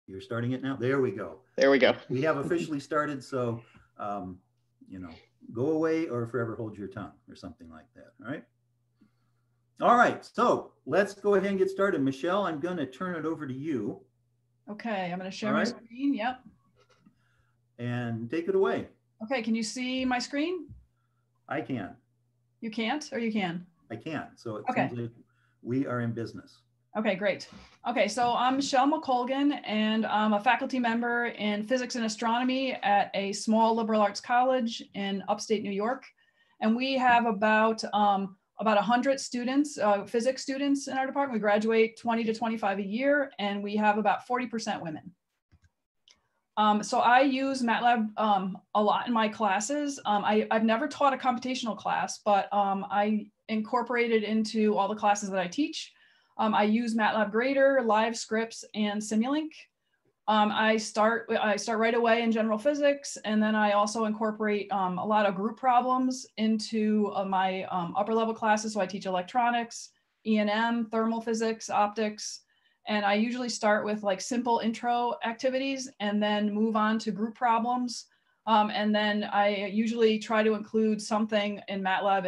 You're starting it now? There we go. There we go. We have officially started, so, you know, go away or forever hold your tongue or something like that, all right? All right, so let's go ahead and get started. Michelle, I'm going to turn it over to you. Okay, I'm going to share my screen. Yep. And take it away. Okay, can you see my screen? I can. You can't, or you can? I can. So it seems like we are in business. Okay, great. Okay, so I'm Michelle McColgan, and I'm a faculty member in physics and astronomy at a small liberal arts college in upstate New York. And we have about 100 students, physics students in our department. We graduate 20 to 25 a year, and we have about 40% women. So I use MATLAB a lot in my classes. I've never taught a computational class, but I incorporate it into all the classes that I teach. I use MATLAB Grader, Live Scripts, and Simulink. I start right away in general physics, and then I also incorporate a lot of group problems into my upper level classes. So I teach electronics, E&M, thermal physics, optics, and I usually start with like simple intro activities and then move on to group problems. And then I usually try to include something in MATLAB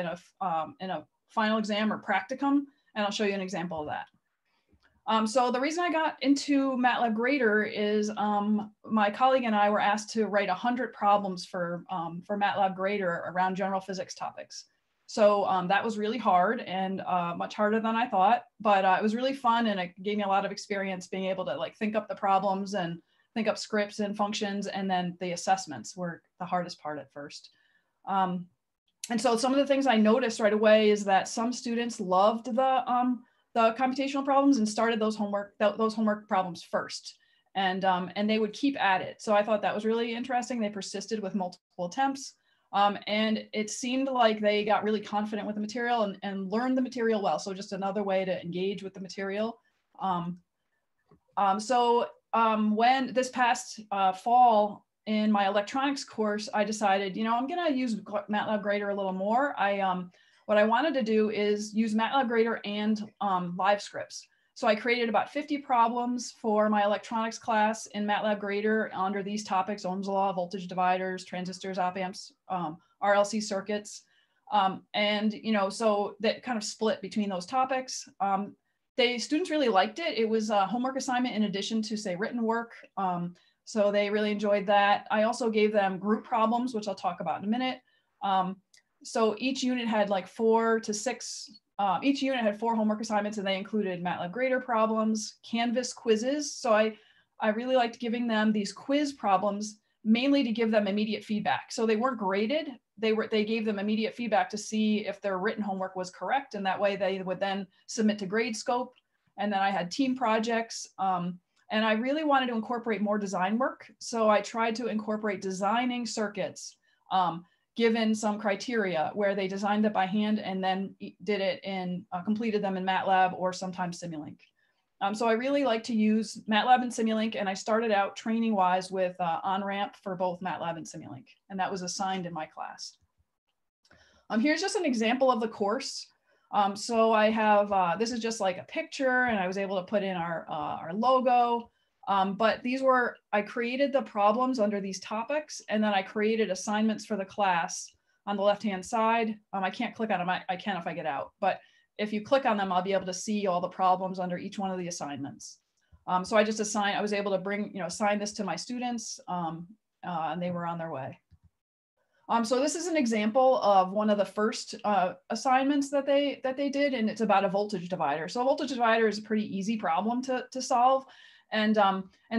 in a final exam or practicum, and I'll show you an example of that. So the reason I got into MATLAB Grader is my colleague and I were asked to write 100 problems for MATLAB Grader around general physics topics. So that was really hard and much harder than I thought, but it was really fun, and it gave me a lot of experience being able to like think up the problems and think up scripts and functions, and then the assessments were the hardest part at first. And so some of the things I noticed right away is that some students loved the computational problems and started those homework problems first, and they would keep at it. So I thought that was really interesting. They persisted with multiple attempts. And it seemed like they got really confident with the material and learned the material well. So just another way to engage with the material. When this past fall in my electronics course, I decided, you know, I'm going to use MATLAB Grader a little more. What I wanted to do is use MATLAB Grader and Live Scripts. So I created about 50 problems for my electronics class in MATLAB Grader under these topics: Ohm's law, voltage dividers, transistors, op amps, RLC circuits. And, you know, so that kind of split between those topics. Students really liked it. It was a homework assignment in addition to, say, written work. So they really enjoyed that. I also gave them group problems, which I'll talk about in a minute. So each unit had like 4 to 6. Each unit had 4 homework assignments, and they included MATLAB Grader problems, Canvas quizzes. So I really liked giving them these quiz problems, mainly to give them immediate feedback. So they weren't graded. They gave them immediate feedback to see if their written homework was correct, and that way they would then submit to Gradescope. And then I had team projects, and I really wanted to incorporate more design work. So I tried to incorporate designing circuits given some criteria, where they designed it by hand and then did it in, completed them in MATLAB or sometimes Simulink. So I really like to use MATLAB and Simulink, and I started out training wise with on-ramp for both MATLAB and Simulink, and that was assigned in my class. Here's just an example of the course. So I have, this is just like a picture, and I was able to put in our logo. But I created the problems under these topics, and then I created assignments for the class on the left-hand side. I can't click on them. I can if I get out, but if you click on them, I'll be able to see all the problems under each one of the assignments. So I was able to assign this to my students, and they were on their way. So this is an example of one of the first assignments that they did, and it's about a voltage divider. So a voltage divider is a pretty easy problem to solve. And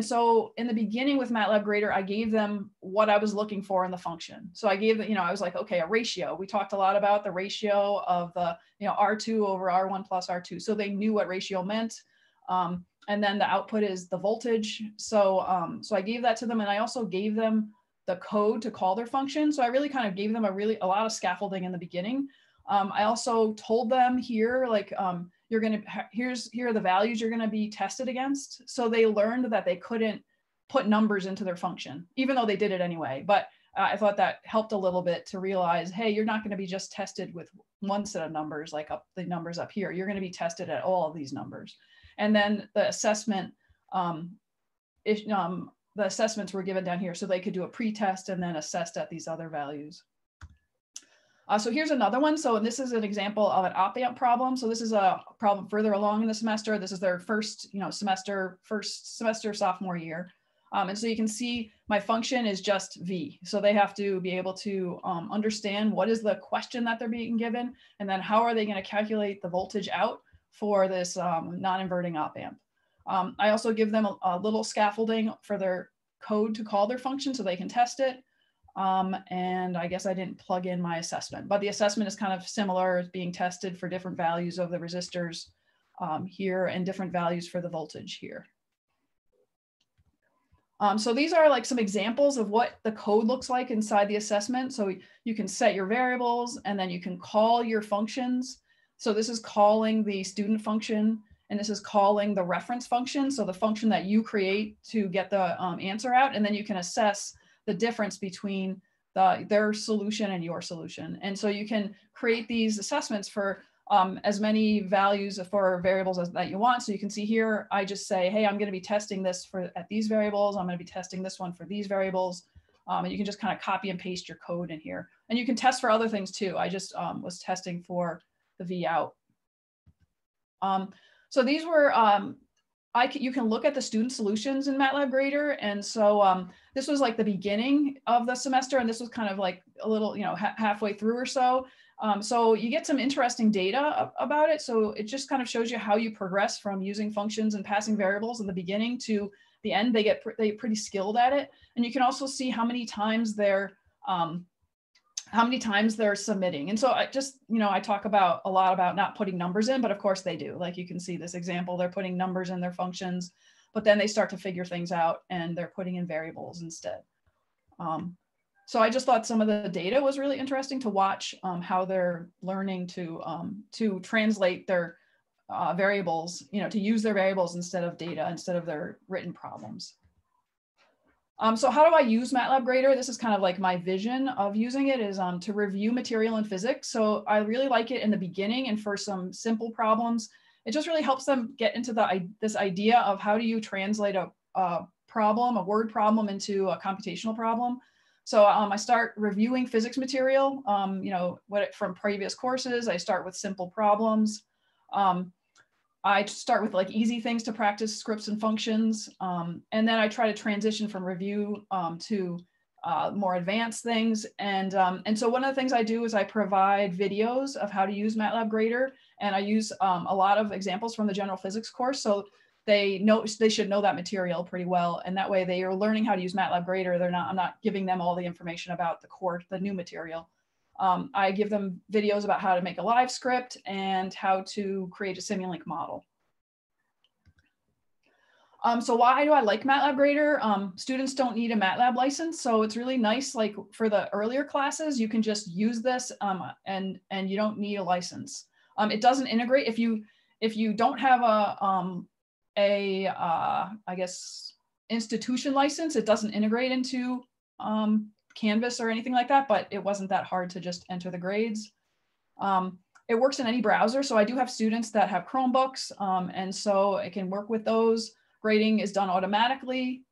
so in the beginning with MATLAB Grader, I gave them what I was looking for in the function. So I gave, I was like, okay, a ratio. We talked a lot about the ratio of the, R2 over R1 plus R2. So they knew what ratio meant. And then the output is the voltage. So, so I gave that to them, and I also gave them the code to call their function. So I really kind of gave them a lot of scaffolding in the beginning. I also told them here, like, here are the values you're going to be tested against. So they learned that they couldn't put numbers into their function, even though they did it anyway. But I thought that helped a little bit to realize, hey, you're not going to be just tested with one set of numbers, like the numbers up here. You're going to be tested at all of these numbers. And then the assessment the assessments were given down here, so they could do a pre-test and then assessed at these other values. So here's another one. So this is an example of an op-amp problem. So this is a problem further along in the semester. This is their first semester sophomore year. And so you can see my function is just V. So they have to be able to understand what is the question that they're being given, and then how are they going to calculate the voltage out for this non-inverting op-amp. I also give them a little scaffolding for their code to call their function so they can test it. And I guess I didn't plug in my assessment, but the assessment is kind of similar. It's being tested for different values of the resistors here and different values for the voltage here. So these are like some examples of what the code looks like inside the assessment. So you can set your variables and then you can call your functions. So this is calling the student function and this is calling the reference function. So the function that you create to get the answer out, and then you can assess the difference between their solution and your solution. And so you can create these assessments for as many values for variables that you want. So you can see here, I just say, hey, I'm going to be testing this at these variables. I'm going to be testing this one for these variables. And you can just kind of copy and paste your code in here. And you can test for other things too. I just was testing for the V out. So these were, you can look at the student solutions in MATLAB Grader. And so this was like the beginning of the semester. And this was kind of like a little, halfway through or so. So you get some interesting data about it. So it just kind of shows you how you progress from using functions and passing variables in the beginning to the end. They get pretty skilled at it. And you can also see how many times they're submitting. And so I talk a lot about not putting numbers in, but of course they do. Like you can see this example, they're putting numbers in their functions, but then they start to figure things out and they're putting in variables instead. So I just thought some of the data was really interesting to watch how they're learning to translate their variables, to use their variables instead of data, instead of their written problems. So how do I use MATLAB Grader? This is kind of like my vision of using it is to review material in physics. So I really like it in the beginning and for some simple problems. It just really helps them get into this idea of how do you translate a word problem into a computational problem. So I start reviewing physics material, from previous courses. I start with simple problems. I start with like easy things to practice scripts and functions. And then I try to transition from review to more advanced things. And so one of the things I do is I provide videos of how to use MATLAB Grader. And I use a lot of examples from the general physics course. So they should know that material pretty well. And that way they are learning how to use MATLAB Grader. I'm not giving them all the information about the new material. I give them videos about how to make a live script and how to create a Simulink model. So why do I like MATLAB Grader? Students don't need a MATLAB license. So it's really nice, like for the earlier classes, you can just use this and you don't need a license. It doesn't integrate if you don't have I guess, institution license. It doesn't integrate into Canvas or anything like that, but it wasn't that hard to just enter the grades. It works in any browser. So I do have students that have Chromebooks, and so I can work with those. Grading is done automatically.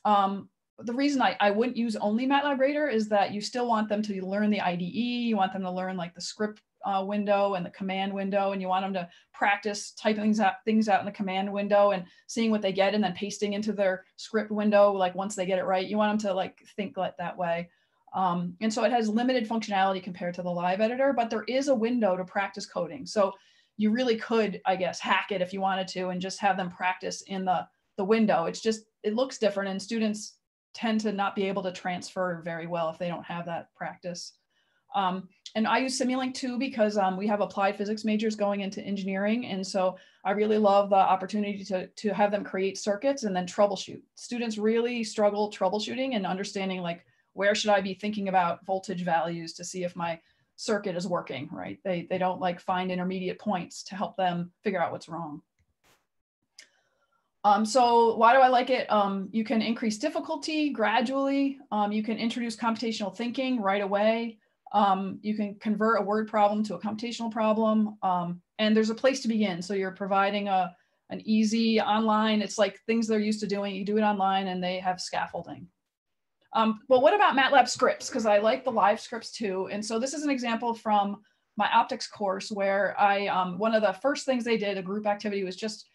The reason I wouldn't use only MATLAB Grader is that you still want them to learn the IDE. You want them to learn like the script window and the command window, and you want them to practice typing things out in the command window and seeing what they get and then pasting into their script window. Like once they get it right, you want them to like think like that way. And so it has limited functionality compared to the live editor, but there is a window to practice coding. So you really could, I guess, hack it if you wanted to and just have them practice in the window. It looks different, and students tend to not be able to transfer very well if they don't have that practice. And I use Simulink too because we have applied physics majors going into engineering. And so I really love the opportunity to have them create circuits and then troubleshoot. Students really struggle troubleshooting and understanding like, where should I be thinking about voltage values to see if my circuit is working, right? They don't like find intermediate points to help them figure out what's wrong. So why do I like it? You can increase difficulty gradually. You can introduce computational thinking right away. You can convert a word problem to a computational problem. And there's a place to begin. So you're providing an easy online, it's like things they're used to doing. You do it online and they have scaffolding. But what about MATLAB scripts? Because I like the live scripts too. And so this is an example from my optics course where one of the first things they did, a group activity, was just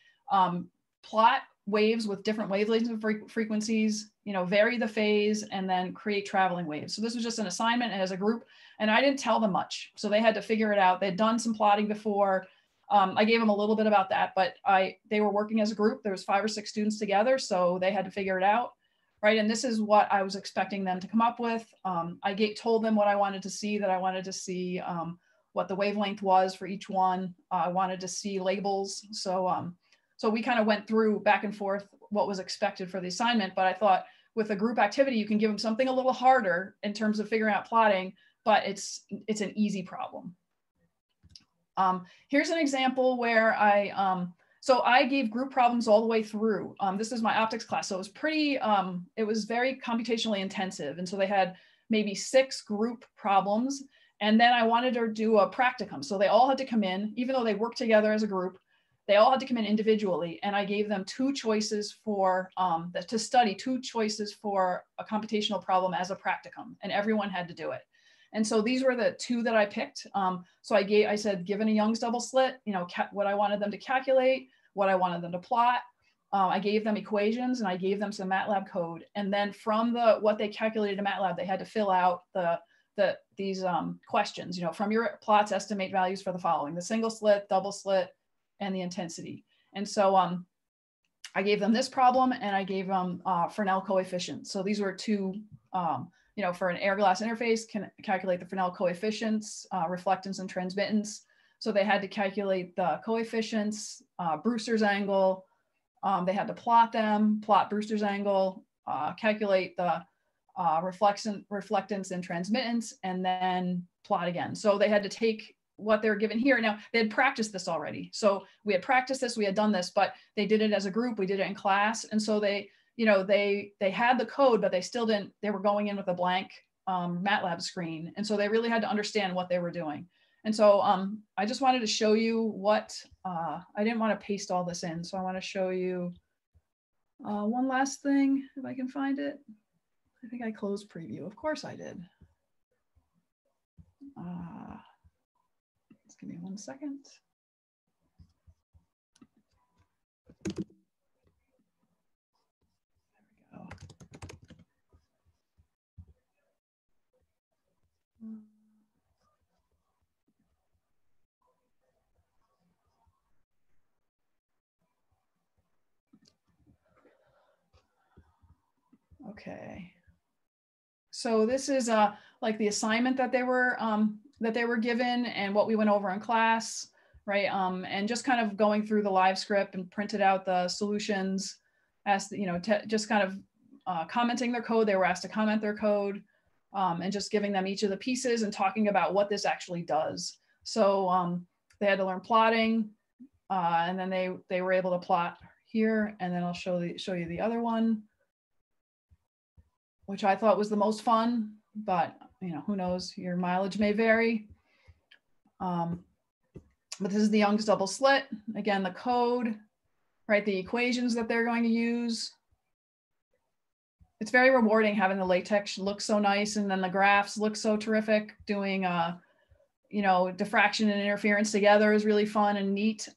plot waves with different wavelengths and frequencies, vary the phase, and then create traveling waves. So this was just an assignment as a group, and I didn't tell them much. So they had to figure it out. They'd done some plotting before. I gave them a little bit about that, but they were working as a group. There was 5 or 6 students together, so they had to figure it out. Right, and this is what I was expecting them to come up with. I told them what I wanted to see, that I wanted to see what the wavelength was for each one. I wanted to see labels. So we kind of went through back and forth what was expected for the assignment, but I thought with a group activity, you can give them something a little harder in terms of figuring out plotting, but it's an easy problem. Here's an example where so I gave group problems all the way through. This is my optics class. So it was it was very computationally intensive. And so they had maybe 6 group problems. And then I wanted to do a practicum. So they all had to come in, even though they worked together as a group, they all had to come in individually. And I gave them 2 choices to study 2 choices for a computational problem as a practicum. And everyone had to do it. And so these were the 2 that I picked. So I said, given a Young's double slit, what I wanted them to calculate, what I wanted them to plot. I gave them equations and I gave them some MATLAB code. And then from what they calculated in MATLAB, they had to fill out these questions, from your plots, estimate values for the following: the single slit, double slit, and the intensity. And so I gave them this problem and I gave them Fresnel coefficients. So these were 2, for an air glass interface, can calculate the Fresnel coefficients, reflectance and transmittance. So they had to calculate the coefficients, Brewster's angle. They had to plot them, plot Brewster's angle, calculate the reflectance and transmittance, and then plot again. So they had to take what they're given here. Now, they had practiced this already. So we had practiced this, we had done this, but they did it as a group, we did it in class. And so they had the code, but they were going in with a blank MATLAB screen. And so they really had to understand what they were doing. And so I just wanted to show you what, I didn't want to paste all this in. So I want to show you one last thing, if I can find it. I think I closed preview. Of course I did. Just give me 1 second. There we go. Okay. So this is like the assignment that they were given and what we went over in class, right? And just kind of going through the live script and printed out the solutions, asked, just kind of commenting their code. They were asked to comment their code and just giving them each of the pieces and talking about what this actually does. So they had to learn plotting and then they were able to plot here. And then I'll show you the other one, which I thought was the most fun, but who knows, your mileage may vary. But this is the Young's double slit. Again, the code, right? The equations that they're going to use. It's very rewarding having the LaTeX look so nice, and then the graphs look so terrific. Doing, diffraction and interference together is really fun and neat.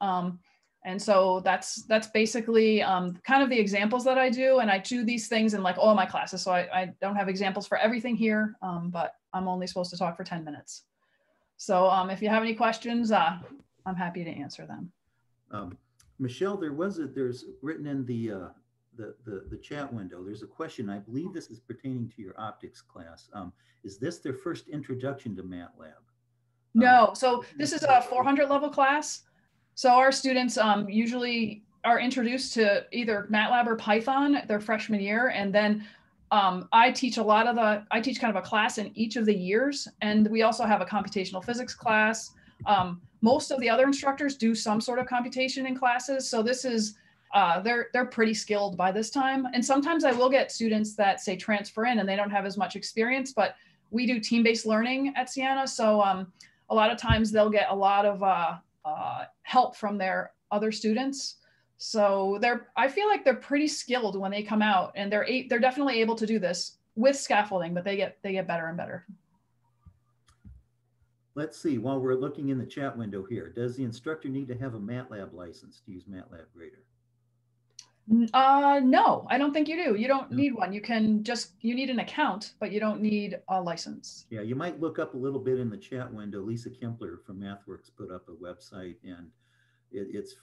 And so that's basically kind of the examples that I do. And I do these things in like all my classes. So I don't have examples for everything here, but I'm only supposed to talk for 10 minutes. So if you have any questions, I'm happy to answer them. Michelle, there's written in the chat window, there's a question. I believe this is pertaining to your optics class. Is this their first introduction to MATLAB? No, so this is a 400 level class. So our students usually are introduced to either MATLAB or Python their freshman year. And then I teach kind of a class in each of the years. And we also have a computational physics class. Most of the other instructors do some sort of computation in classes. So this is, they're pretty skilled by this time. And sometimes I will get students that say transfer in and they don't have as much experience, but we do team-based learning at Siena. So a lot of times they'll get a lot of help from their other students. So I feel like they're pretty skilled when they come out, and they're definitely able to do this with scaffolding, but they get better and better. Let's see, while we're looking in the chat window here, does the instructor need to have a MATLAB license to use MATLAB Grader? No, I don't think you do. You don't need one. You need an account, but you don't need a license. Yeah, you might look up a little bit in the chat window. Lisa Kempler from MathWorks put up a website, and it's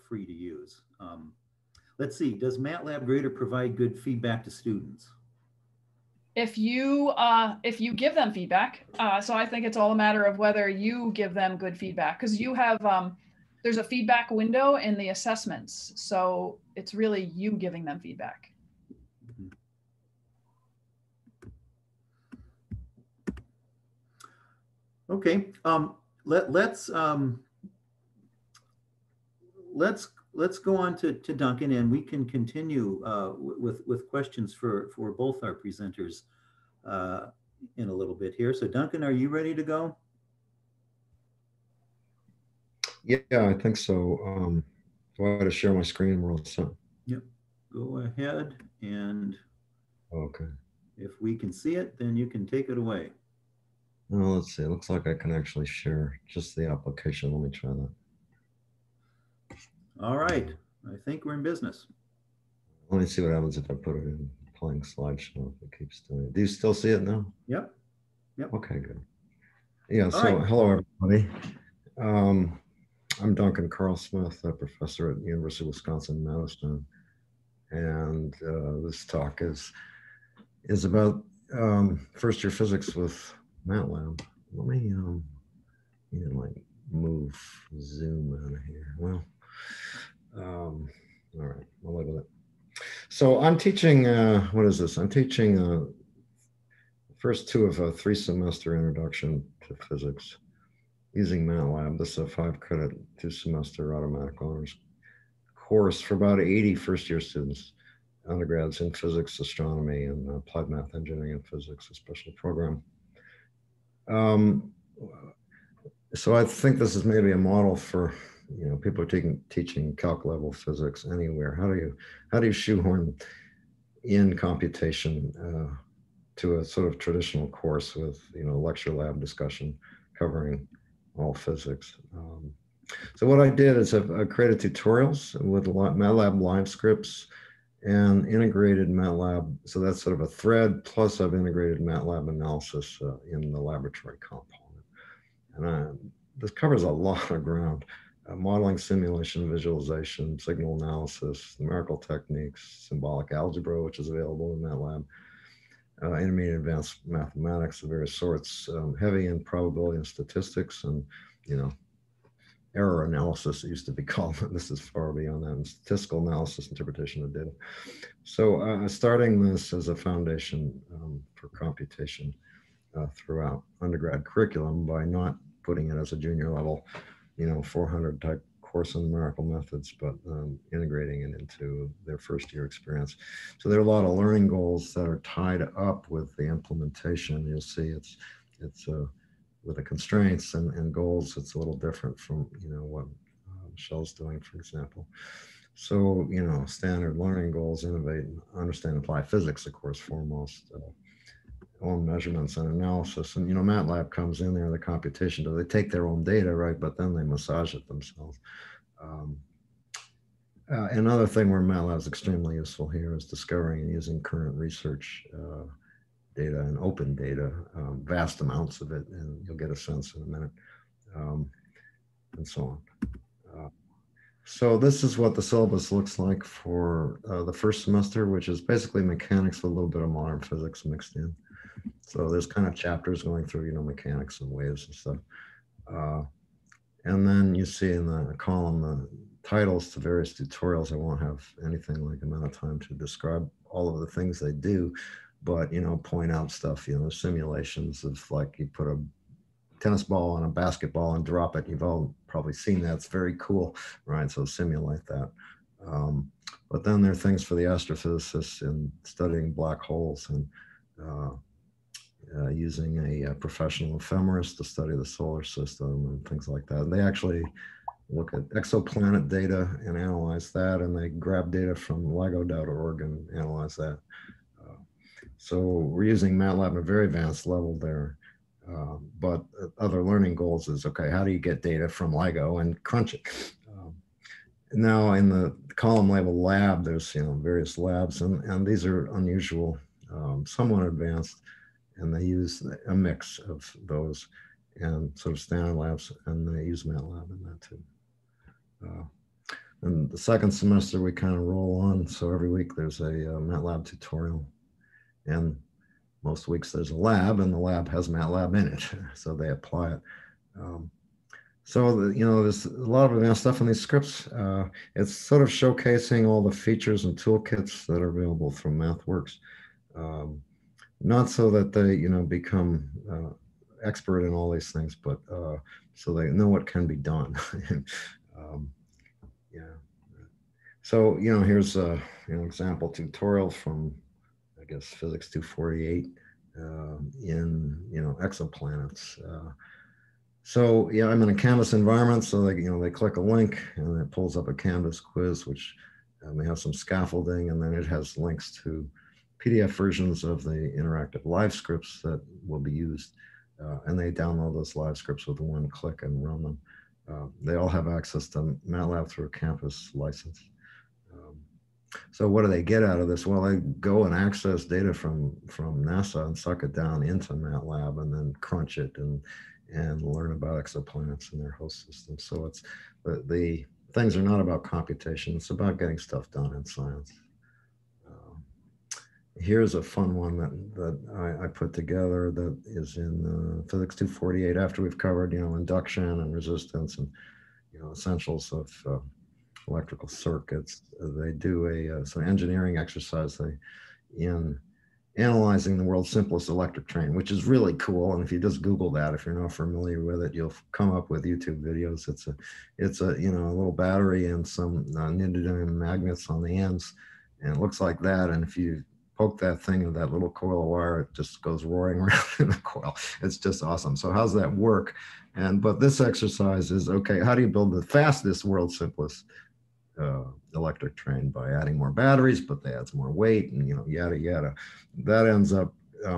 free to use. Let's see, does MATLAB Grader provide good feedback to students? If you give them feedback, so I think it's all a matter of whether you give them good feedback, because you have there's a feedback window in the assessments, so it's really you giving them feedback. Okay, let's go on to Duncan, and we can continue with questions for both our presenters in a little bit here. So Duncan, are you ready to go? Yeah, I think so. Do I have to share my screen? We're all set. Yep, go ahead, and okay. If we can see it, then you can take it away. Well, let's see. It looks like I can actually share just the application. Let me try that. All right, I think we're in business. Let me see what happens if I put it in playing slideshow. If it keeps doing it. Do you still see it now? Yep. Yep. Okay, good. Yeah. So, right. Hello, everybody. I'm Duncan Carl Smith, a professor at the University of Wisconsin-Madison, and this talk is about first-year physics with MATLAB. Let me like move Zoom out of here. Well, all right, I'll live with it. So I'm teaching. What is this? I'm teaching the first two of a 3-semester introduction to physics using MATLAB. This is a 5-credit 2-semester automatic honors course for about 80 first-year students, undergrads in physics, astronomy, and applied math, engineering, and physics, a special program. So I think this is maybe a model for people are teaching calc level physics anywhere. How do you shoehorn in computation to a sort of traditional course with lecture lab discussion covering all physics? So what I did is I created tutorials with MATLAB live scripts and integrated MATLAB. So that's sort of a thread, plus I've integrated MATLAB analysis in the laboratory component. And this covers a lot of ground: modeling, simulation, visualization, signal analysis, numerical techniques, symbolic algebra, which is available in MATLAB, intermediate advanced mathematics of various sorts, heavy in probability and statistics, and error analysis, it used to be called. This is far beyond that, and statistical analysis, interpretation of data. So starting this as a foundation for computation throughout undergrad curriculum by not putting it as a junior level, 400 type course on numerical methods, but integrating it into their first year experience. So there are a lot of learning goals that are tied up with the implementation. You'll see it's with the constraints and goals, it's a little different from what Michelle's doing, for example. So standard learning goals: innovate, understand, apply physics, of course, foremost. Own measurements and analysis, and MATLAB comes in there. The computation, they take their own data, right? But then they massage it themselves. Another thing where MATLAB is extremely useful here is discovering and using current research data and open data, vast amounts of it, and you'll get a sense in a minute, and so on. So this is what the syllabus looks like for the first semester, which is basically mechanics with a little bit of modern physics mixed in. So there's kind of chapters going through, mechanics and waves and stuff. And then you see in the column the titles to various tutorials. I won't have anything like amount of time to describe all of the things they do, but point out stuff, simulations of, like, you put a tennis ball on a basketball and drop it. You've all probably seen that. It's very cool, right? So simulate that. But then there are things for the astrophysicists in studying black holes and using a professional ephemeris to study the solar system and things like that. They actually look at exoplanet data and analyze that, and they grab data from LIGO.org and analyze that. So we're using MATLAB at a very advanced level there. But other learning goals is, okay, how do you get data from LIGO and crunch it? Now in the column labeled lab, there's various labs, and these are unusual, somewhat advanced, and they use a mix of those and sort of standard labs, and they use MATLAB in that too. And the second semester we kind of roll on, so every week there's a MATLAB tutorial, and most weeks there's a lab, and the lab has MATLAB in it, so they apply it. So there's a lot of advanced stuff in these scripts. It's sort of showcasing all the features and toolkits that are available from MathWorks. Not so that they become expert in all these things, but so they know what can be done. Yeah. So here's an example tutorial from, I guess, Physics 248 in exoplanets. So yeah, I'm in a Canvas environment, so they click a link and it pulls up a Canvas quiz, which may have some scaffolding, and then it has links to PDF versions of the interactive live scripts that will be used, and they download those live scripts with one click and run them. They all have access to MATLAB through a campus license. So what do they get out of this? Well, they go and access data from NASA and suck it down into MATLAB and then crunch it and learn about exoplanets and their host systems. So it's the things are not about computation. It's about getting stuff done in science. Here's a fun one that I put together that is in Physics 248 after we've covered, induction and resistance and, essentials of electrical circuits. They do some engineering exercise in analyzing the world's simplest electric train, which is really cool. And if you just Google that, if you're not familiar with it, you'll come up with YouTube videos. It's a little battery and some neodymium magnets on the ends, and it looks like that. And if you poke that thing in that little coil of wire, it just goes roaring around in the coil. It's just awesome. So how's that work? But this exercise is, okay, how do you build the fastest, world's simplest electric train? By adding more batteries, but they add more weight, and yada yada. That ends up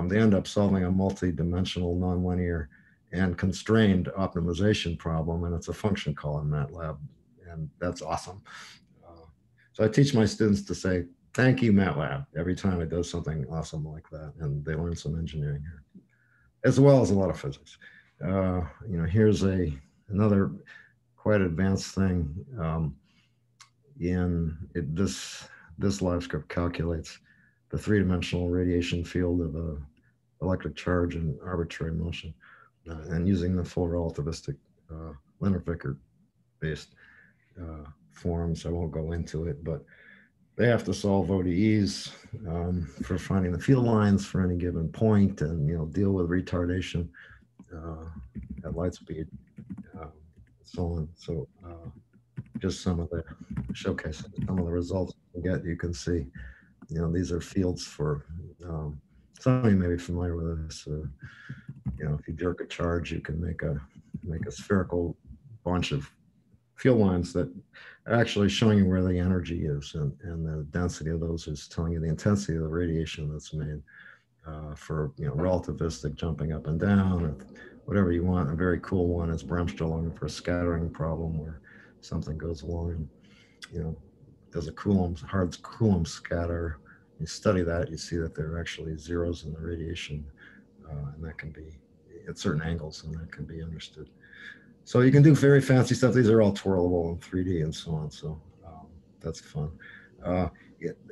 they end up solving a multi-dimensional, nonlinear, and constrained optimization problem, and it's a function call in MATLAB, and that's awesome. So I teach my students to say thank you MATLAB every time it does something awesome like that, and they learn some engineering here, as well as a lot of physics. Here's another quite advanced thing. This live script calculates the three-dimensional radiation field of an electric charge in arbitrary motion, and using the full relativistic Lindner-Vickers based forms. I won't go into it, but they have to solve ODEs for finding the field lines for any given point, and deal with retardation at light speed, so on. So just some of the showcase, some of the results you can see. These are fields for some of you may be familiar with this. If you jerk a charge, you can make a spherical bunch of field lines that are actually showing you where the energy is, and the density of those is telling you the intensity of the radiation that's made for relativistic jumping up and down, or whatever you want. A very cool one is Bremsstrahlung for a scattering problem where something goes along and does a hard Coulomb scatter. You study that, you see that there are actually zeros in the radiation, and that can be at certain angles, and that can be understood. So you can do very fancy stuff. These are all twirlable in 3D and so on. So that's fun.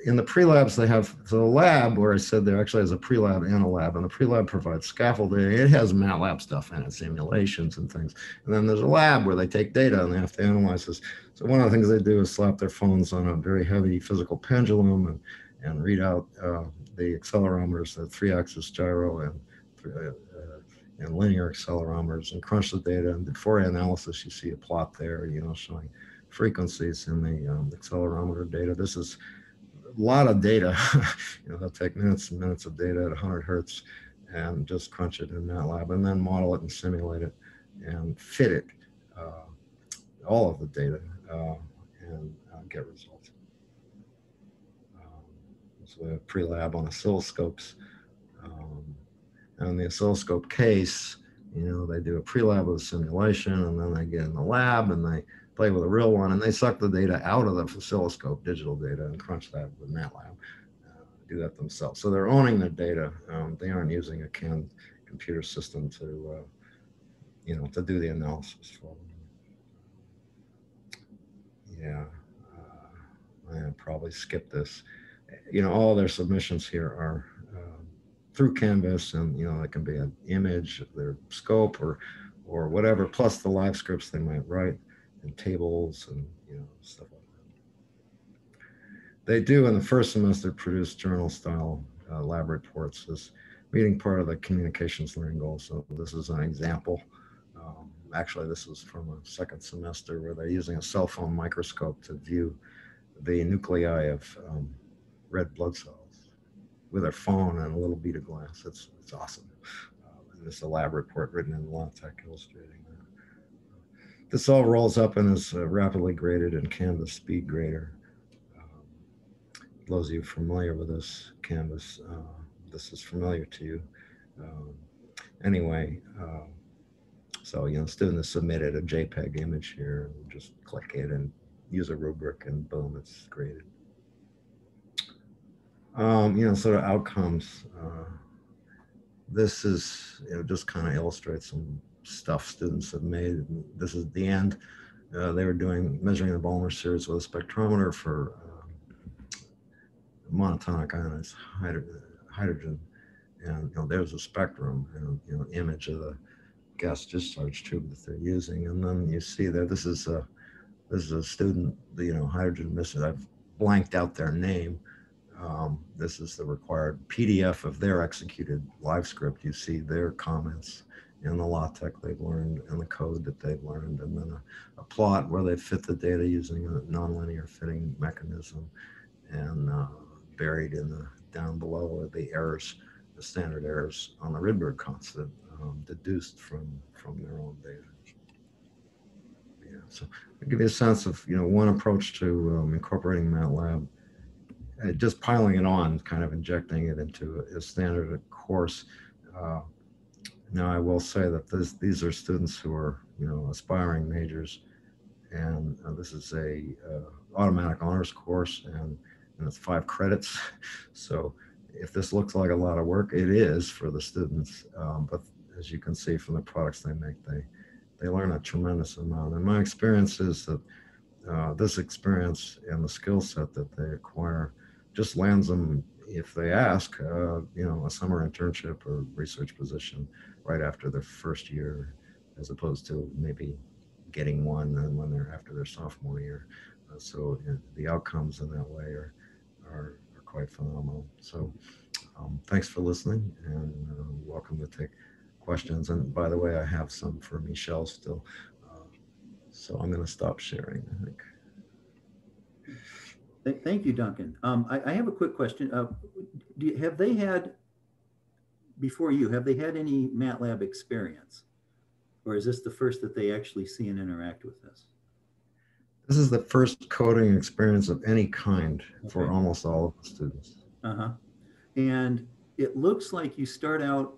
In the pre-labs, they have the lab where I said there actually has a pre-lab and a lab, and the pre-lab provides scaffolding. It has MATLAB stuff in it, simulations and things. And then there's a lab where they take data and they have to analyze this. So one of the things they do is slap their phones on a very heavy physical pendulum and read out the accelerometers, the 3-axis gyro and linear accelerometers, and crunch the data. And before analysis, you see a plot there, showing frequencies in the accelerometer data. This is a lot of data. They'll take minutes and minutes of data at 100 hertz and just crunch it in MATLAB, and then model it and simulate it and fit it all of the data and get results. So we have pre-lab on oscilloscopes. And in the oscilloscope case, they do a pre-lab with a simulation, and then they get in the lab and they play with a real one, and they suck the data out of the oscilloscope, digital data, and crunch that with MATLAB. Do that themselves. So they're owning their data. They aren't using a canned computer system to, to do the analysis for them. Yeah, I probably skipped this. All their submissions here are through Canvas, and it can be an image, their scope, or whatever, plus the live scripts they might write, and tables, and stuff like that. They do in the first semester produce journal-style lab reports as meeting part of the communications learning goals. So this is an example. Actually, this is from a second semester where they're using a cell phone microscope to view the nuclei of red blood cells with their phone and a little bead of glass. It's awesome. And it's a lab report written in LaTeX illustrating that. This all rolls up and is rapidly graded in Canvas Speed Grader. Those of you familiar with this Canvas, this is familiar to you. Anyway, so student has submitted a JPEG image here, and just click it and use a rubric, and boom, it's graded. Sort of outcomes. This is, just kind of illustrates some stuff students have made. This is the end. They were measuring the Balmer series with a spectrometer for monotonic ionized hydrogen, and there's a spectrum and image of the gas discharge tube that they're using, and then you see there this is a student, hydrogen emissive. I've blanked out their name. This is the required PDF of their executed live script. You see their comments and the LaTeX they've learned and the code that they've learned, and then a plot where they fit the data using a nonlinear fitting mechanism, and buried down below are the errors, the standard errors on the Rydberg constant, deduced from their own data. Yeah, so I'll give you a sense of one approach to incorporating MATLAB. Just piling it on, kind of injecting it into a standard course. Now, I will say that these are students who are, aspiring majors, and this is a automatic honors course, and it's 5 credits. So if this looks like a lot of work, it is for the students. But as you can see from the products they make, they learn a tremendous amount. And my experience is that this experience and the skill set that they acquire just lands them, if they ask, a summer internship or research position right after their first year, as opposed to maybe getting one and when they're after their sophomore year. So the outcomes in that way are quite phenomenal. So thanks for listening, and welcome to take questions. And by the way, I have some for Michelle still. So I'm going to stop sharing, I think. Thank you, Duncan. I have a quick question. Have they had any MATLAB experience? Or is this the first that they actually see and interact with this? This is the first coding experience of any kind for almost all of the students. And it looks like you start out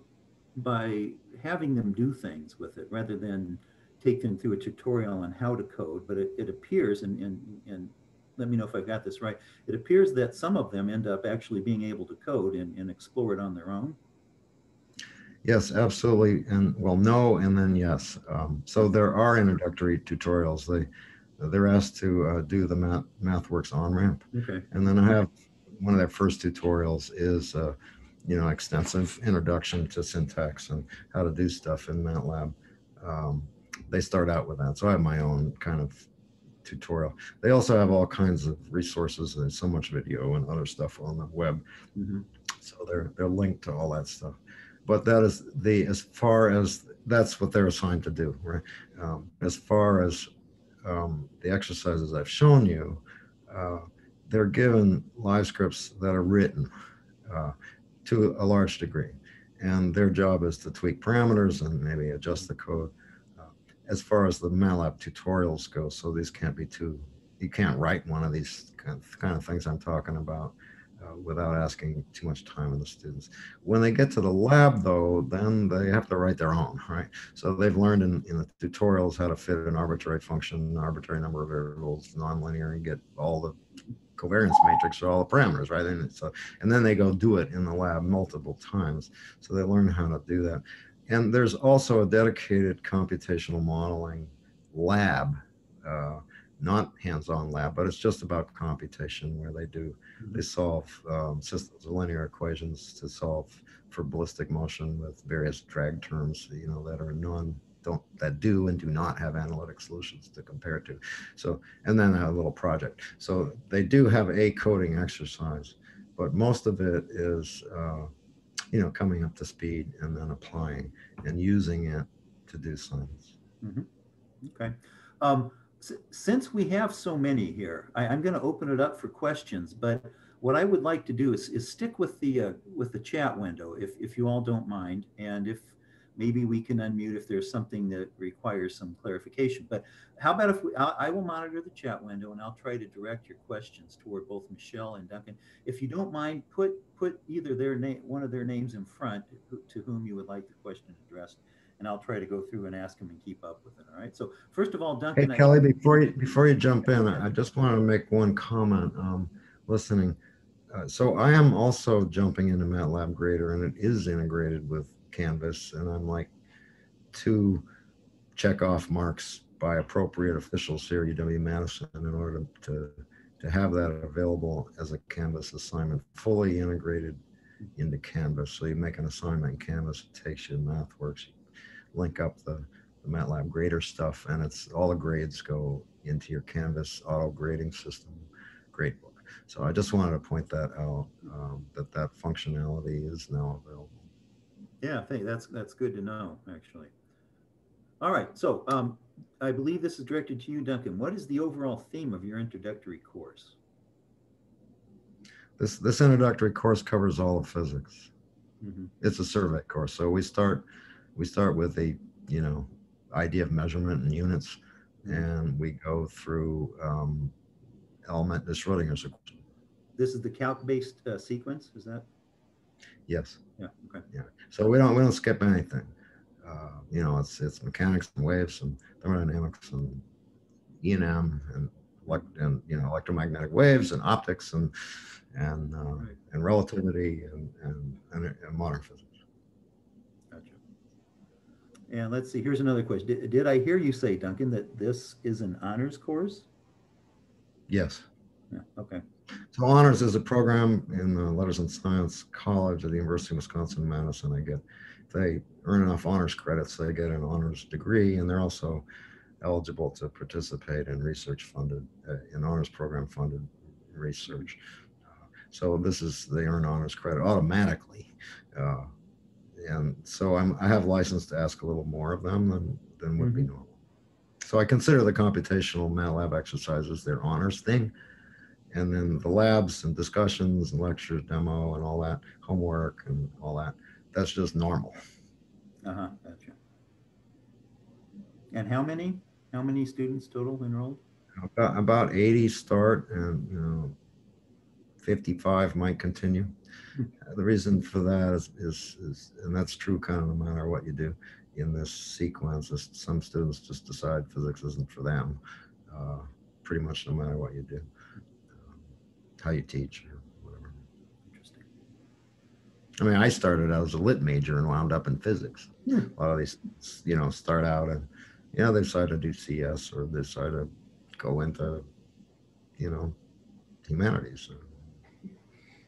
by having them do things with it rather than take them through a tutorial on how to code. But it appears, and let me know if I've got this right, it appears that some of them end up actually being able to code and explore it on their own. Yes, absolutely. And well, no, and then yes. So there are introductory tutorials. They're asked to do the MathWorks on-ramp. Okay. And then I have one of their first tutorials is, extensive introduction to syntax and how to do stuff in MATLAB. They start out with that. So I have my own kind of tutorial. They also have all kinds of resources. There's so much video and other stuff on the web. So they're linked to all that stuff. But that is as far as that's what they're assigned to do, right? As far as the exercises I've shown you, they're given live scripts that are written to a large degree. And their job is to tweak parameters and maybe adjust the code. as far as the MATLAB tutorials go. So these can't be too, you can't write one of these kind of things I'm talking about without asking too much time of the students. When they get to the lab though, then they have to write their own, right? So they've learned in the tutorials how to fit an arbitrary function, an arbitrary number of variables, nonlinear, and get all the covariance matrix or all the parameters, right? And then they go do it in the lab multiple times. So they learn how to do that. And there's also a dedicated computational modeling lab, not hands-on lab, but it's just about computation where they solve systems of linear equations to solve for ballistic motion with various drag terms, that are that do and do not have analytic solutions to compare to. So, and then a little project. So they do have a coding exercise, but most of it is, coming up to speed and then applying and using it to do science. Mm-hmm. Okay. Since we have so many here, I'm going to open it up for questions, but what I would like to do is stick with the chat window, if you all don't mind, and if maybe we can unmute if there's something that requires some clarification. But how about if I will monitor the chat window and I'll try to direct your questions toward both Michelle and Duncan. If you don't mind, put either one of their names in front to whom you would like the question addressed, and I'll try to go through and ask them and keep up with it. All right. So first of all, Duncan. Hey, Kelly, before you jump in, I just want to make one comment. Listening. So I am also jumping into MATLAB Grader, and it is integrated with Canvas, and I'm like 2 check-off marks by appropriate officials here at UW-Madison in order to have that available as a Canvas assignment, fully integrated into Canvas. So you make an assignment in Canvas, it takes you to MathWorks, you link up the MATLAB Grader stuff, and it's all the grades go into your Canvas auto grading system gradebook. So I just wanted to point that out, that functionality is now available. Yeah, that's good to know, actually. All right, so I believe this is directed to you, Duncan. What is the overall theme of your introductory course? This introductory course covers all of physics. Mm-hmm. It's a survey course, so we start with a idea of measurement in units, and we go through the Schrodinger's equation. This is the calc-based sequence, is that? Yes. Yeah. Okay. Yeah. So we don't skip anything. It's mechanics and waves and thermodynamics and E&M and electromagnetic waves and optics and relativity and modern physics. Gotcha. And let's see. Here's another question. Did I hear you say, Duncan, that this is an honors course? Yes. Yeah. Okay. So honors is a program in the Letters and Science College at the University of Wisconsin-Madison. If they earn enough honors credits, they get an honors degree, and they're also eligible to participate in in honors program funded research. So they earn honors credit automatically. And so I have license to ask a little more of them than would be normal. So I consider the computational MATLAB exercises their honors thing. And then the labs and discussions and lectures, demo and all that, homework and all that, that's just normal. Uh-huh, gotcha. And how many students total enrolled? About 80 start, and 55 might continue. The reason for that is, and that's true kind of no matter what you do in this sequence, is some students just decide physics isn't for them, pretty much no matter what you do. How you teach or whatever. Interesting. I mean, I started out as a lit major and wound up in physics. A lot of these, start out and, they decide to do CS or they decide to go into, humanities.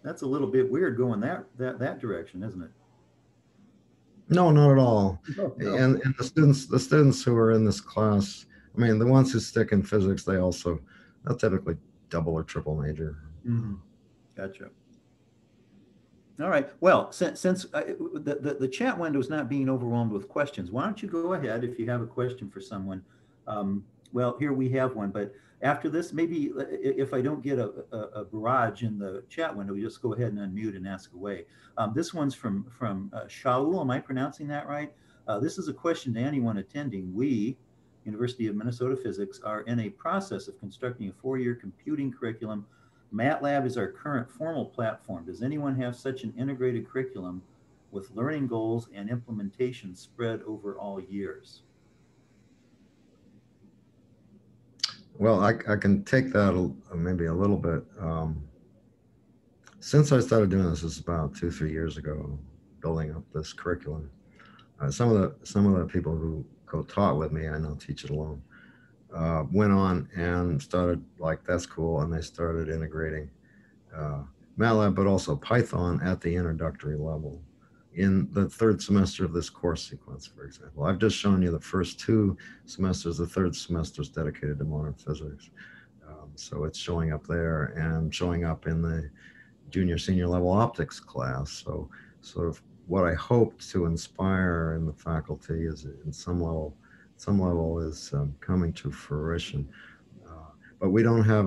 That's a little bit weird going that direction, isn't it? No, not at all. No. And the students who are in this class, I mean, the ones who stick in physics, they'll typically double or triple major. Mm-hmm. Gotcha. All right. Well, since the chat window is not being overwhelmed with questions, why don't you go ahead if you have a question for someone? Well, here we have one, but after this, maybe if I don't get a barrage in the chat window, we just go ahead and unmute and ask away. This one's from Shaul. Am I pronouncing that right? This is a question to anyone attending. We, University of Minnesota Physics, are in a process of constructing a 4-year computing curriculum. MATLAB is our current formal platform. Does anyone have such an integrated curriculum with learning goals and implementation spread over all years? Well, I can take that maybe a little bit. Since I started doing this about 2-3 years ago, building up this curriculum, some of the people who co-taught with me, I now teach it alone, went on and started like, that's cool, and they started integrating MATLAB, but also Python at the introductory level in the 3rd semester of this course sequence, for example. I've just shown you the first 2 semesters. The 3rd semester is dedicated to modern physics. So it's showing up there and showing up in the junior, senior level optics class. So sort of what I hoped to inspire in the faculty is in some level is coming to fruition. But we don't have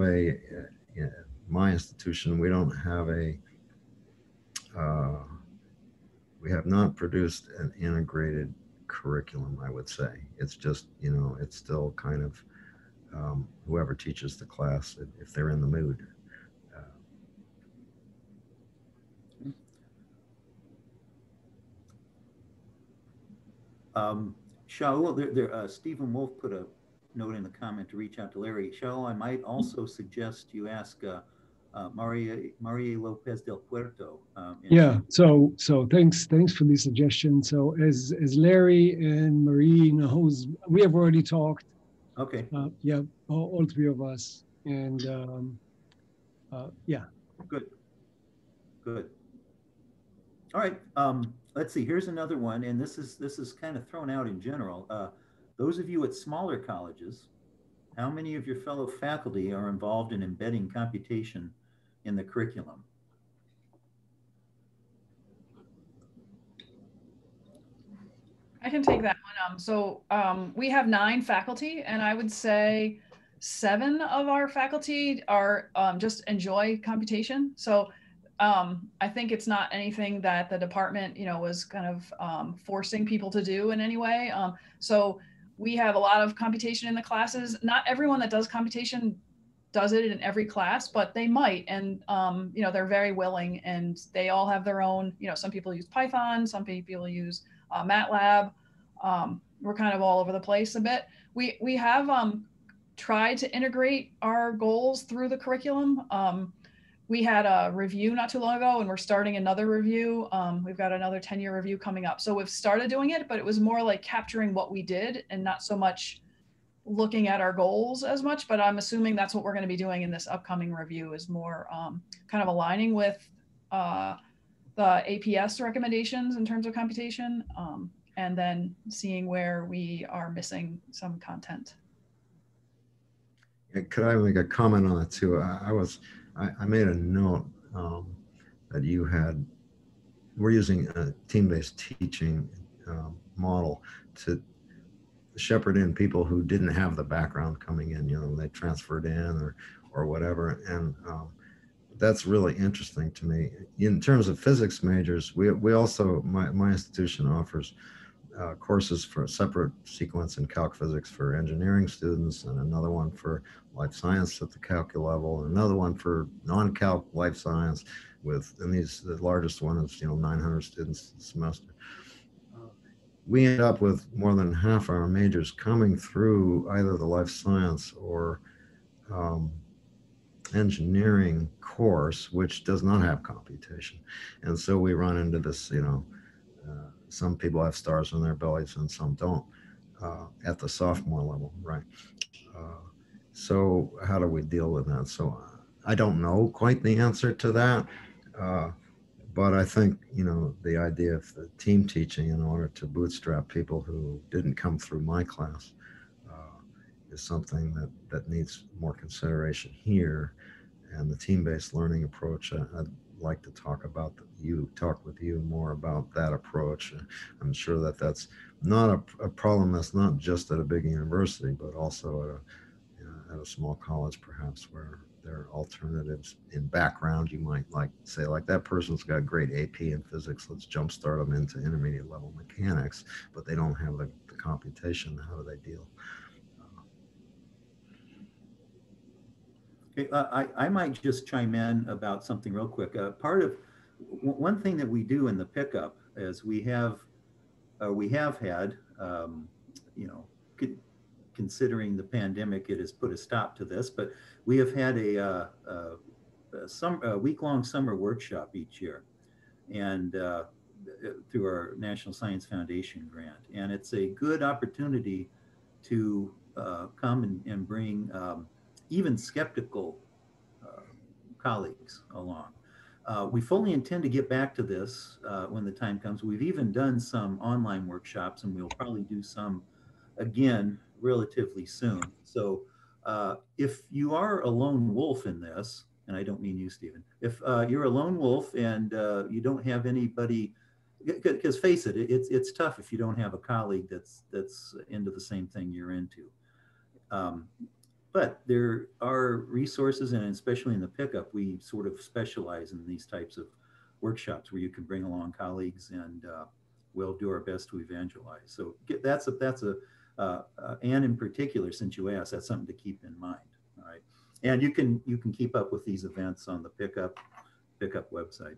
my institution, we don't have we have not produced an integrated curriculum, I would say. It's just, it's still kind of whoever teaches the class, if they're in the mood. Shaul, Stephen Wolf put a note in the comment to reach out to Larry. Shaul, I might also suggest you ask Maria Lopez del Puerto. Yeah. So thanks for the suggestion. So as Larry and Marie knows, we have already talked. Okay. Yeah, all 3 of us, and yeah. Good. All right. Let's see. Here's another one, and this is kind of thrown out in general. Those of you at smaller colleges, how many of your fellow faculty are involved in embedding computation in the curriculum? I can take that one. We have 9 faculty, and I would say 7 of our faculty are just enjoy computation. So I think it's not anything that the department, was kind of forcing people to do in any way. So we have a lot of computation in the classes. Not everyone that does computation does it in every class, but they might. And, they're very willing, and they all have their own, some people use Python, some people use MATLAB. We're kind of all over the place a bit. We have tried to integrate our goals through the curriculum. We had a review not too long ago, and we're starting another review. We've got another 10-year review coming up. So we've started doing it, but it was more like capturing what we did and not so much looking at our goals as much. But I'm assuming that's what we're going to be doing in this upcoming review, is more kind of aligning with the APS recommendations in terms of computation, and then seeing where we are missing some content. Could I make a comment on it too? I made a note that we're using a team-based teaching model to shepherd in people who didn't have the background coming in, they transferred in or whatever. And that's really interesting to me. In terms of physics majors, we also, my institution offers courses for a separate sequence in calc physics for engineering students, and another one for life science at the calc level, and another one for non-calc life science and the largest one is 900 students a semester. We end up with more than half our majors coming through either the life science or engineering course, which does not have computation. And so we run into this, some people have stars on their bellies and some don't at the sophomore level, right? So how do we deal with that? So I don't know quite the answer to that, but I think, the idea of the team teaching in order to bootstrap people who didn't come through my class is something that needs more consideration here. And the team-based learning approach, I'd like to talk with you more about that approach. I'm sure that that's not a problem that's not just at a big university, but also at a small college, perhaps, where there are alternatives in background. You might say that person's got great AP in physics, let's jumpstart them into intermediate level mechanics, but they don't have the computation. How do they deal? Okay, I might just chime in about something real quick. One thing that we do in the pickup is we have had, you know, considering the pandemic, it has put a stop to this, but we have had a week-long summer workshop each year, and through our National Science Foundation grant, and it's a good opportunity to come and bring even skeptical colleagues along. We fully intend to get back to this when the time comes. We've even done some online workshops, and we'll probably do some again relatively soon. So if you are a lone wolf in this, and I don't mean you, Stephen, if you're a lone wolf and you don't have anybody, because face it, it's tough if you don't have a colleague that's into the same thing you're into. But there are resources, and especially in the pickup, we sort of specialize in these types of workshops where you can bring along colleagues, and we'll do our best to evangelize. So and in particular, since you asked, that's something to keep in mind. All right, and you can keep up with these events on the pickup website.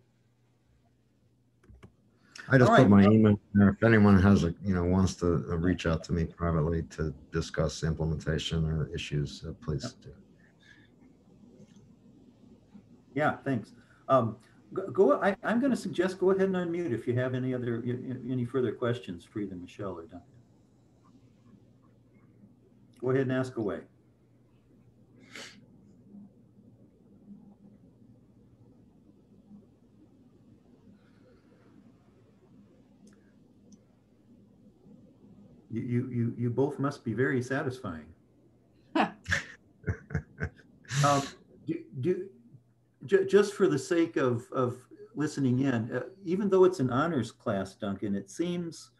I just put my email there. If anyone has wants to reach out to me privately to discuss implementation or issues, please do. Yeah, thanks. I'm going to suggest go ahead and unmute if you have any further questions for either Michelle or Duncan. Go ahead and ask away. You both must be very satisfying. Just for the sake of listening in, even though it's an honors class, Duncan, it seems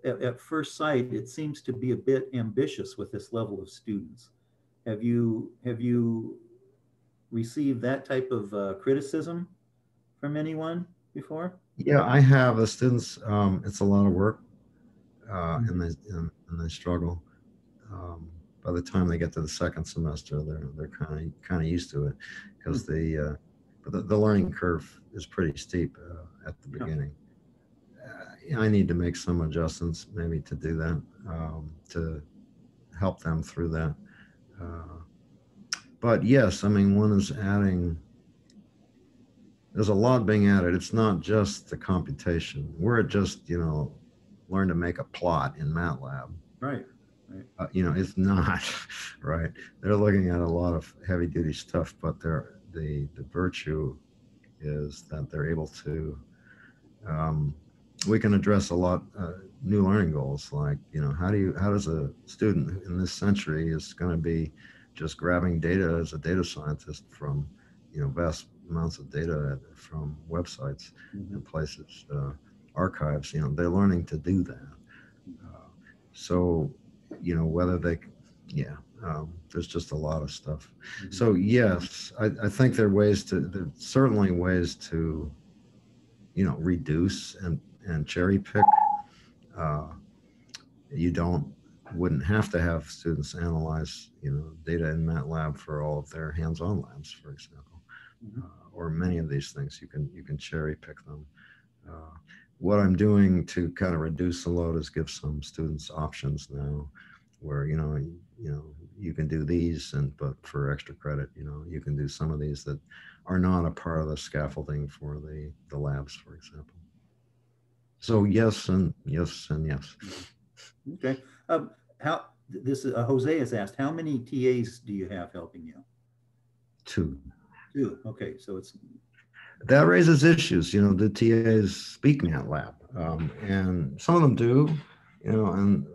at first sight, it seems to be a bit ambitious with this level of students. Have you received that type of criticism from anyone before? Yeah, I have. The students, it's a lot of work. And they struggle. By the time they get to the second semester, they're kind of used to it, because the learning curve is pretty steep at the beginning. I need to make some adjustments maybe to do that, to help them through that. But yes, I mean, one is adding. There's a lot being added. It's not just the computation. We're just learn to make a plot in MATLAB. Right. It's not, right? They're looking at a lot of heavy duty stuff, but the virtue is that they're able to, we can address a lot new learning goals, like, how does a student in this century is going to be just grabbing data as a data scientist from, vast amounts of data from websites and places, archives, they're learning to do that. So, whether they, there's just a lot of stuff. So yes, I think there's certainly ways to, reduce and cherry pick. You wouldn't have to have students analyze, data in MATLAB for all of their hands-on labs, for example, or many of these things. You can cherry pick them. What I'm doing to kind of reduce the load is give some students options now, where you can do these, but for extra credit, you can do some of these that are not a part of the scaffolding for the labs, for example. So yes and yes and yes. Okay. Jose has asked, how many TAs do you have helping you? Two. Okay, so it's. That raises issues. The TAs speak MATLAB, and some of them do, and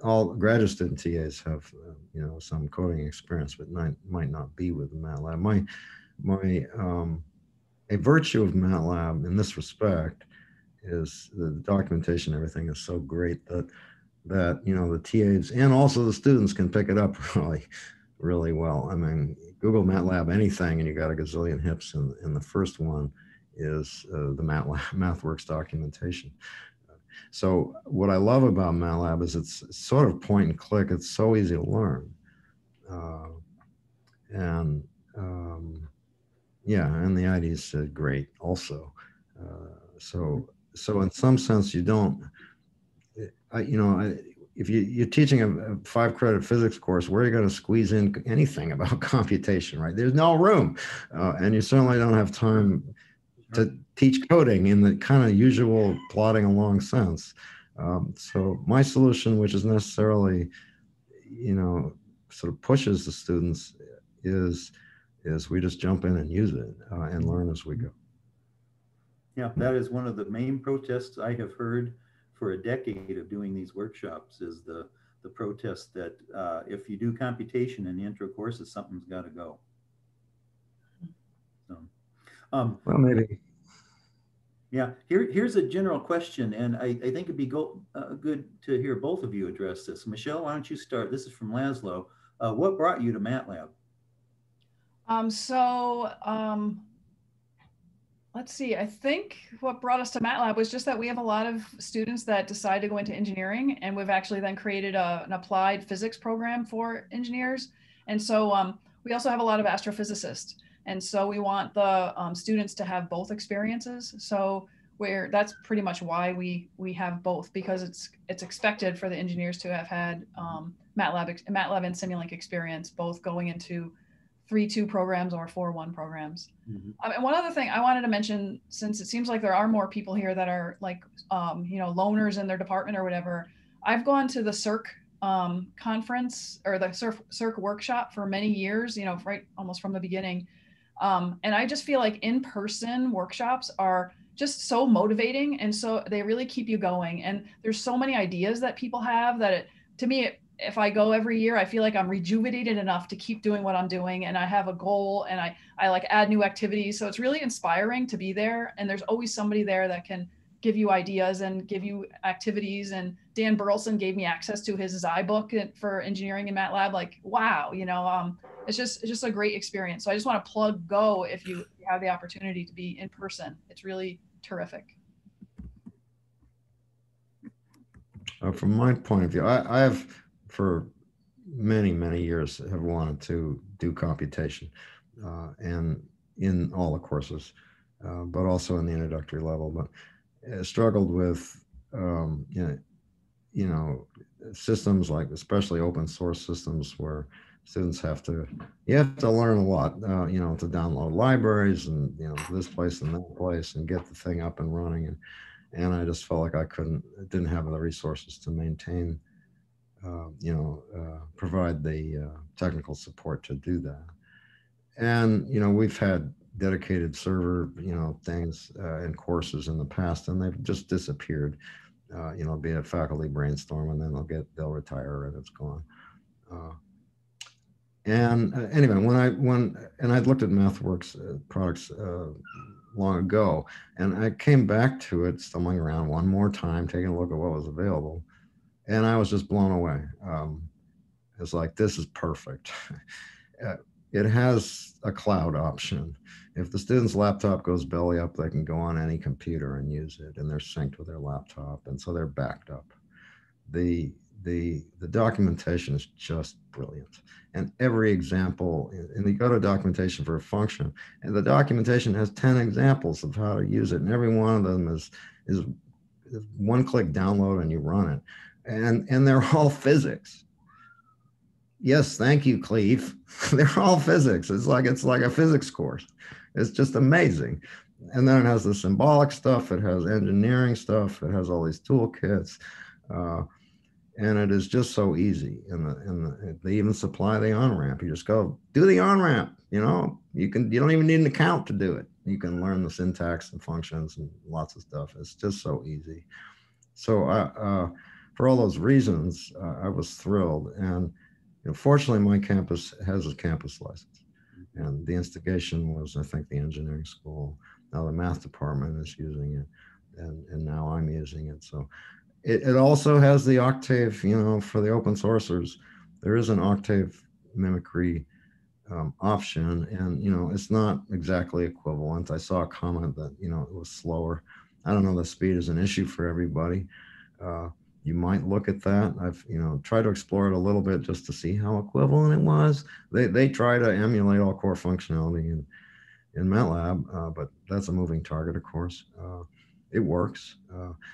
all graduate student TAs have, some coding experience, but might not be with MATLAB. A virtue of MATLAB in this respect is the documentation. Everything is so great that the TAs and also the students can pick it up really well. I mean, Google MATLAB anything, and you got a gazillion hits, and the first one is the MathWorks documentation. So what I love about MATLAB is it's sort of point and click. It's so easy to learn, and Yeah, and the IDs did great also. So in some sense, you don't, if you're teaching a 5-credit physics course, where are you going to squeeze in anything about computation, right? There's no room. And you certainly don't have time to teach coding in the kind of usual plodding along sense. So my solution, which is necessarily, sort of pushes the students, is we just jump in and use it and learn as we go. Yeah, that is one of the main protests I have heard for a decade of doing these workshops, is the protest that if you do computation in the intro courses, something's got to go. So, well, maybe. Yeah, here's a general question, and I think it'd be good to hear both of you address this. Michelle, why don't you start? This is from Laszlo. What brought you to MATLAB? Let's see, I think what brought us to MATLAB was just that we have a lot of students that decide to go into engineering, and we've actually then created an applied physics program for engineers. And so we also have a lot of astrophysicists. And so we want the students to have both experiences. So that's pretty much why we have both, because it's expected for the engineers to have had MATLAB and Simulink experience, both going into 3.2 programs or 4.1 programs. Mm-hmm. And one other thing I wanted to mention, since it seems like there are more people here that are like, loners in their department or whatever, I've gone to the CERC conference, or the CERC workshop for many years, right almost from the beginning. And I just feel like in-person workshops are just so motivating. And so they really keep you going. And there's so many ideas that people have that to me, if I go every year, I feel like I'm rejuvenated enough to keep doing what I'm doing. And I have a goal, and I like add new activities. So it's really inspiring to be there. And there's always somebody there that can give you ideas and give you activities. And Dan Burleson gave me access to his Xi book for engineering in MATLAB. Like, wow, it's just a great experience. So I just want to plug Go if you have the opportunity to be in person. It's really terrific. From my point of view, I have for many, many years have wanted to do computation and in all the courses, but also in the introductory level, but struggled with, systems like, especially open source systems, where students have to learn a lot, to download libraries and, this place and that place and get the thing up and running. And I just felt like I didn't have the resources to maintain, provide the technical support to do that. And, we've had dedicated server, things in courses in the past, and they've just disappeared, be a faculty brainstorm, and then they'll retire and it's gone. Anyway, I'd looked at MathWorks products long ago, and I came back to it, stumbling around one more time, taking a look at what was available, and I was just blown away. It's like, this is perfect. It has a cloud option. If the student's laptop goes belly up, they can go on any computer and use it, and they're synced with their laptop, and so they're backed up. The documentation is just brilliant, and every example, and you go to documentation for a function, and the documentation has 10 examples of how to use it, and every one of them is one-click download and you run it, and they're all physics. Yes, thank you, Cleve. They're all physics. It's like a physics course. It's just amazing. And then it has the symbolic stuff. It has engineering stuff. It has all these toolkits. And it is just so easy. And they even supply the on-ramp. You just go do the on-ramp. You don't even need an account to do it. You can learn the syntax and functions and lots of stuff. It's just so easy. So for all those reasons, I was thrilled. And fortunately, my campus has a campus license. And the instigation was, I think, the engineering school. Now the math department is using it, and now I'm using it. So it also has the Octave, for the open sourcers. There is an Octave mimicry option, and it's not exactly equivalent. I saw a comment that it was slower. I don't know, the speed is an issue for everybody. you might look at that. I've, tried to explore it a little bit just to see how equivalent it was. They try to emulate all core functionality in MATLAB, but that's a moving target, of course. It works.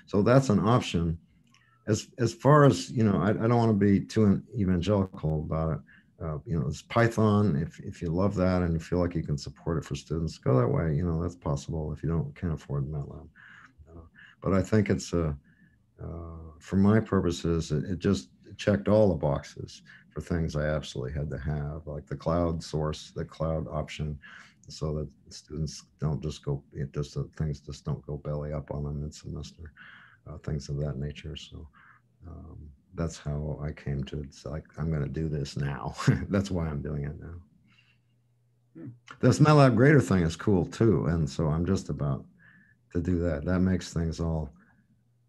So that's an option. As far as, I don't want to be too evangelical about it. It's Python. If you love that and you feel like you can support it for students, go that way. That's possible if you can't afford MATLAB. But I think it's for my purposes, it just checked all the boxes for things I absolutely had to have, like the cloud source, the cloud option, so that students don't just go, things just don't go belly up on them mid-semester, things of that nature. So that's how I came to, it's like, I'm going to do this now. That's why I'm doing it now. This MATLAB grader thing is cool too. And so I'm just about to do that. That makes things all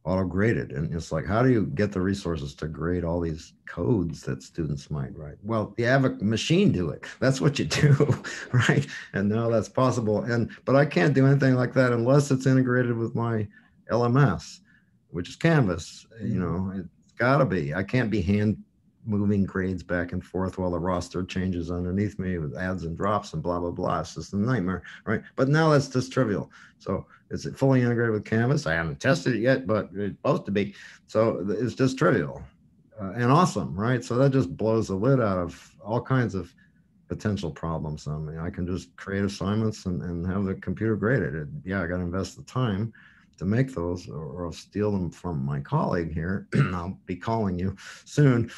auto-graded. And it's like, how do you get the resources to grade all these codes that students might write? Well, you have a machine do it. That's what you do, right? And now that's possible. But I can't do anything like that unless it's integrated with my LMS, which is Canvas. It's gotta be. I can't be hand moving grades back and forth while the roster changes underneath me with adds and drops and blah, blah, blah. It's just a nightmare, right? But now that's just trivial. So is it fully integrated with Canvas? I haven't tested it yet, but it's supposed to be. So it's just trivial and awesome, right? So that just blows the lid out of all kinds of potential problems. I mean, I can just create assignments and have the computer grade it. Yeah, I got to invest the time to make those, or I'll steal them from my colleague here. I'll be calling you soon.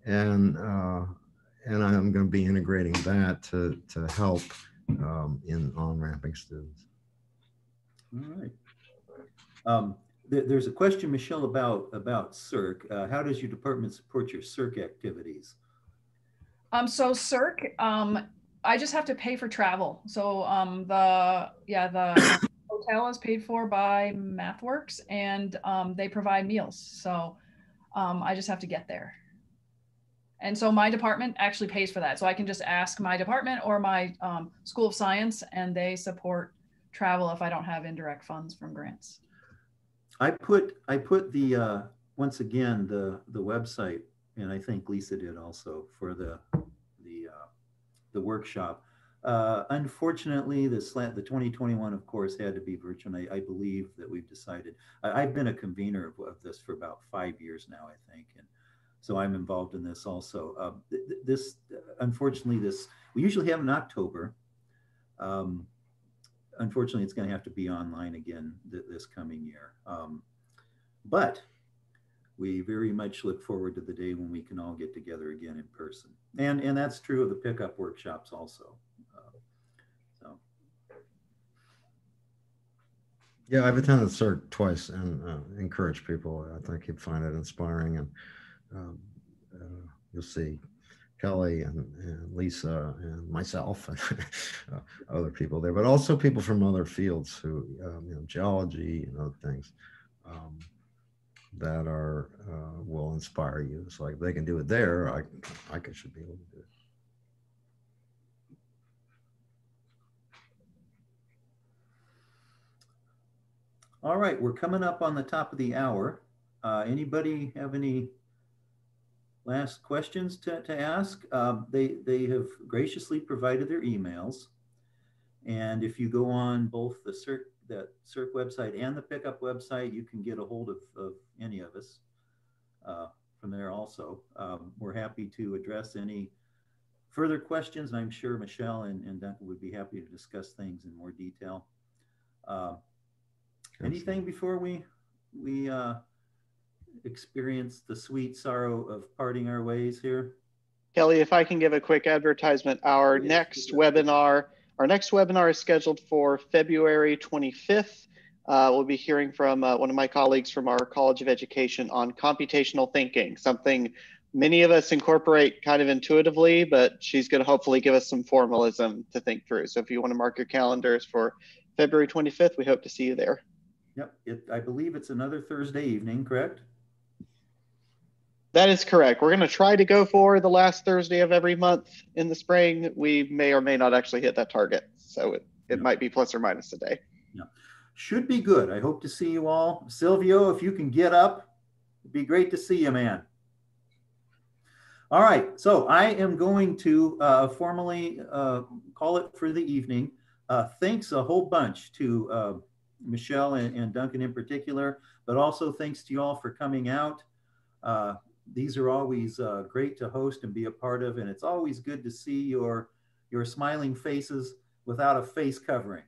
And I'm going to be integrating that to help in on-ramping students. All right. There's a question, Michelle, about CERC. How does your department support your CERC activities? So CERC, I just have to pay for travel. So the hotel is paid for by MathWorks, and they provide meals. So I just have to get there. And so my department actually pays for that. So I can just ask my department or my School of Science, and they support travel if I don't have indirect funds from grants. I put the once again the website, and I think Lisa did also, for the workshop. Unfortunately, the 2021, of course, had to be virtual. I believe that we've decided. I've been a convener of this for about 5 years now, I think, and so I'm involved in this also. Unfortunately, we usually have in October. Unfortunately, it's going to have to be online again this coming year. But we very much look forward to the day when we can all get together again in person. And that's true of the PICUP workshops also. Yeah, I've attended CERC twice and encourage people. I think you'd find it inspiring, and you'll see Kelly and Lisa and myself and other people there, but also people from other fields who, geology and other things that are will inspire you. It's like, they can do it there, I should be able to do it. All right, we're coming up on the top of the hour. Anybody have any last questions to ask? They have graciously provided their emails. And if you go on both the CERC website and the PICUP website, you can get a hold of any of us from there also. We're happy to address any further questions. I'm sure Michelle and Duncan would be happy to discuss things in more detail. Anything before we experience the sweet sorrow of parting our ways here? Kelly, if I can give a quick advertisement, our next webinar is scheduled for February 25th. We'll be hearing from one of my colleagues from our College of Education on computational thinking, something many of us incorporate kind of intuitively, but she's going to hopefully give us some formalism to think through. So if you want to mark your calendars for February 25th, we hope to see you there. Yep, I believe it's another Thursday evening, correct? That is correct. We're going to try to go for the last Thursday of every month in the spring. We may or may not actually hit that target. So it might be plus or minus a day. Yeah, should be good. I hope to see you all. Silvio, if you can get up It'd be great to see you, man. All right, so I am going to formally call it for the evening. Thanks a whole bunch to Michelle and Duncan in particular, but also thanks to you all for coming out. These are always great to host and be a part of, and it's always good to see your smiling faces without a face covering.